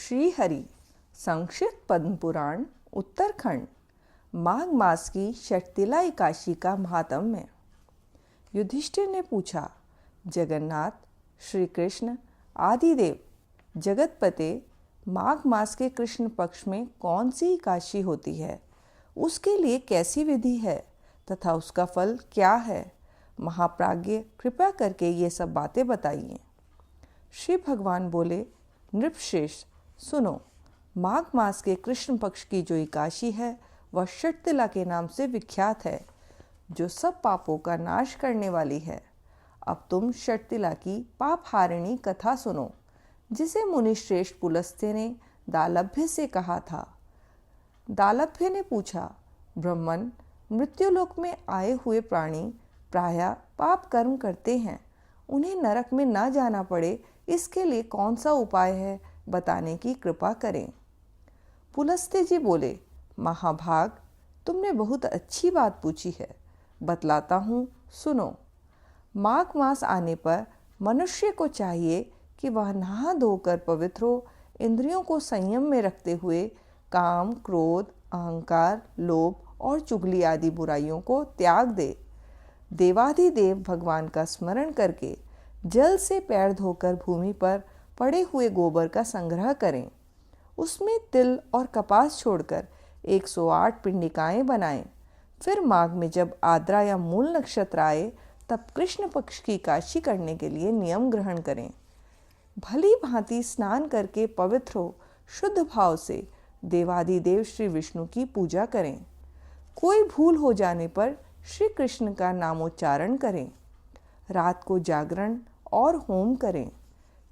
श्री हरि संक्षिप्त पद्म पुराण उत्तरखंड माघ मास की षटतिला एकादशी का महात्म्य। युधिष्ठिर ने पूछा, जगन्नाथ, श्री कृष्ण आदिदेव जगतपते, माघ मास के कृष्ण पक्ष में कौन सी एकादशी होती है, उसके लिए कैसी विधि है तथा उसका फल क्या है? महाप्राज्ञ, कृपया करके ये सब बातें बताइए। श्री भगवान बोले, नृपश्रेष्ठ, सुनो। माघ मास के कृष्ण पक्ष की जो एकादशी है वह षटतिला के नाम से विख्यात है, जो सब पापों का नाश करने वाली है। अब तुम षटतिला की पापहारिणी कथा सुनो, जिसे मुनिश्रेष्ठ पुलस्त्य ने दालभ्य से कहा था। दालभ्य ने पूछा, ब्रह्मन, मृत्युलोक में आए हुए प्राणी प्रायः पाप कर्म करते हैं, उन्हें नरक में न जाना पड़े, इसके लिए कौन सा उपाय है, बताने की कृपा करें। पुलस्त्य जी बोले, महाभाग, तुमने बहुत अच्छी बात पूछी है, बतलाता हूँ, सुनो। माघ मास आने पर मनुष्य को चाहिए कि वह नहा धोकर पवित्र हो, इंद्रियों को संयम में रखते हुए काम, क्रोध, अहंकार, लोभ और चुगली आदि बुराइयों को त्याग दे। देवाधिदेव भगवान का स्मरण करके जल से पैर धोकर भूमि पर पड़े हुए गोबर का संग्रह करें। उसमें तिल और कपास छोड़कर 108 पिंडिकाएं बनाएं। फिर माघ में जब आद्रा या मूल नक्षत्र आए तब कृष्ण पक्ष की एकादशी करने के लिए नियम ग्रहण करें। भली भांति स्नान करके पवित्र हो शुद्ध भाव से देवाधिदेव श्री विष्णु की पूजा करें। कोई भूल हो जाने पर श्री कृष्ण का नामोच्चारण करें। रात को जागरण और होम करें।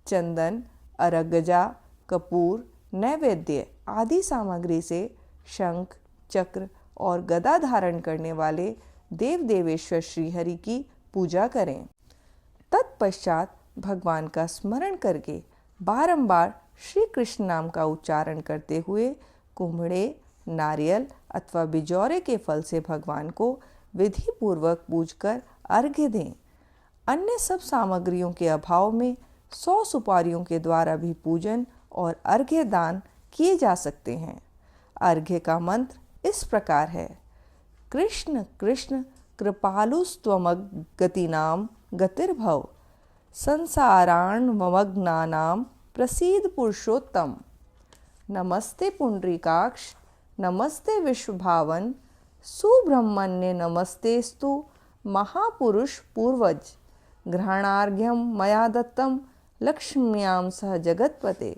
चंदन, अरगजा, कपूर, नैवेद्य आदि सामग्री से शंख, चक्र और गदा धारण करने वाले देव देवेश्वर श्रीहरि की पूजा करें। तत्पश्चात भगवान का स्मरण करके बारंबार श्री कृष्ण नाम का उच्चारण करते हुए कुम्हड़े, नारियल अथवा बिजौरे के फल से भगवान को विधि पूर्वक पूजकर अर्घ्य दें। अन्य सब सामग्रियों के अभाव में 100 सुपारियों के द्वारा भी पूजन और अर्घ्य दान किए जा सकते हैं। अर्घ्य का मंत्र इस प्रकार है, कृष्ण कृष्ण कृपालुस्त्वमगतिनाम गतिर्भव संसाराण्मग्नानां प्रसीद पुरुषोत्तम। नमस्ते पुंडरीकाक्ष, नमस्ते विश्वभावन, सुब्रह्मण्य नमस्तेस्तु महापुरुष पूर्वज, ग्रहणार्घ्यम मया दत्तम लक्ष्म्यां सह जगतपते।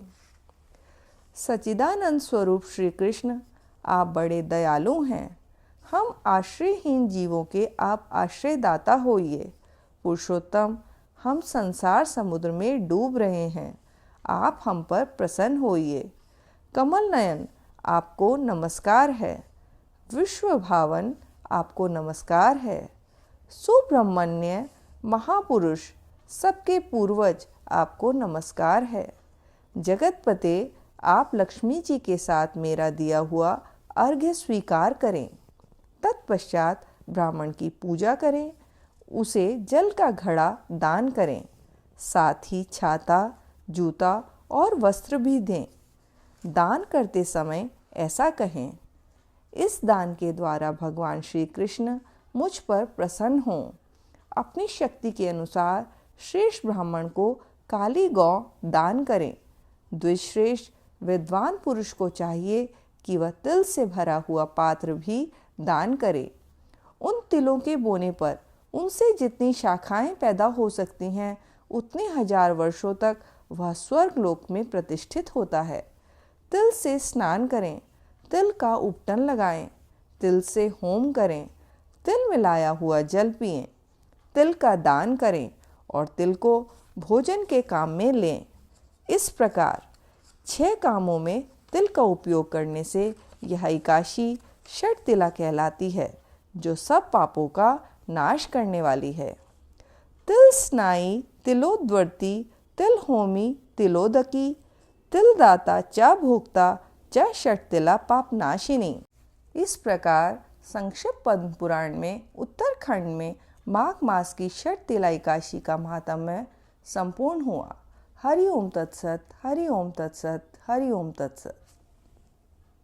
सच्चिदानंद स्वरूप श्री कृष्ण, आप बड़े दयालु हैं। हम आश्रयहीन जीवों के आप आश्रयदाता होइए। पुरुषोत्तम, हम संसार समुद्र में डूब रहे हैं, आप हम पर प्रसन्न होइए। कमल नयन, आपको नमस्कार है। विश्वभावन, आपको नमस्कार है। सुब्रह्मण्य महापुरुष, सबके पूर्वज, आपको नमस्कार है। जगतपते, आप लक्ष्मी जी के साथ मेरा दिया हुआ अर्घ्य स्वीकार करें। तत्पश्चात ब्राह्मण की पूजा करें, उसे जल का घड़ा दान करें, साथ ही छाता, जूता और वस्त्र भी दें। दान करते समय ऐसा कहें, इस दान के द्वारा भगवान श्री कृष्ण मुझ पर प्रसन्न हों। अपनी शक्ति के अनुसार श्रेष्ठ ब्राह्मण को काली गौ दान करें। द्विश्रेष्ठ विद्वान पुरुष को चाहिए कि वह तिल से भरा हुआ पात्र भी दान करे। उन तिलों के बोने पर उनसे जितनी शाखाएं पैदा हो सकती हैं, उतने 1000 वर्षों तक वह स्वर्ग लोक में प्रतिष्ठित होता है। तिल से स्नान करें, तिल का उपटन लगाएं, तिल से होम करें, तिल मिलाया हुआ जल पिएं, तिल का दान करें और तिल को भोजन के काम में लें। इस प्रकार 6 कामों में तिल का उपयोग करने से यह एकादशी षटतिला कहलाती है, जो सब पापों का नाश करने वाली है। तिल स्नाई तिलोद्वर्ती, तिल होमी तिलोदकी, तिल दाता च भोक्ता च षटतिला पाप नाशिनी। इस प्रकार संक्षिप्त पद्म पुराण में उत्तरखंड में माघ मास की षटतिला एकादशी का महात्म्य संपूर्ण हुआ। हरि ओम तत्सत, हरि ओम तत्सत, हरि ओम तत्सत।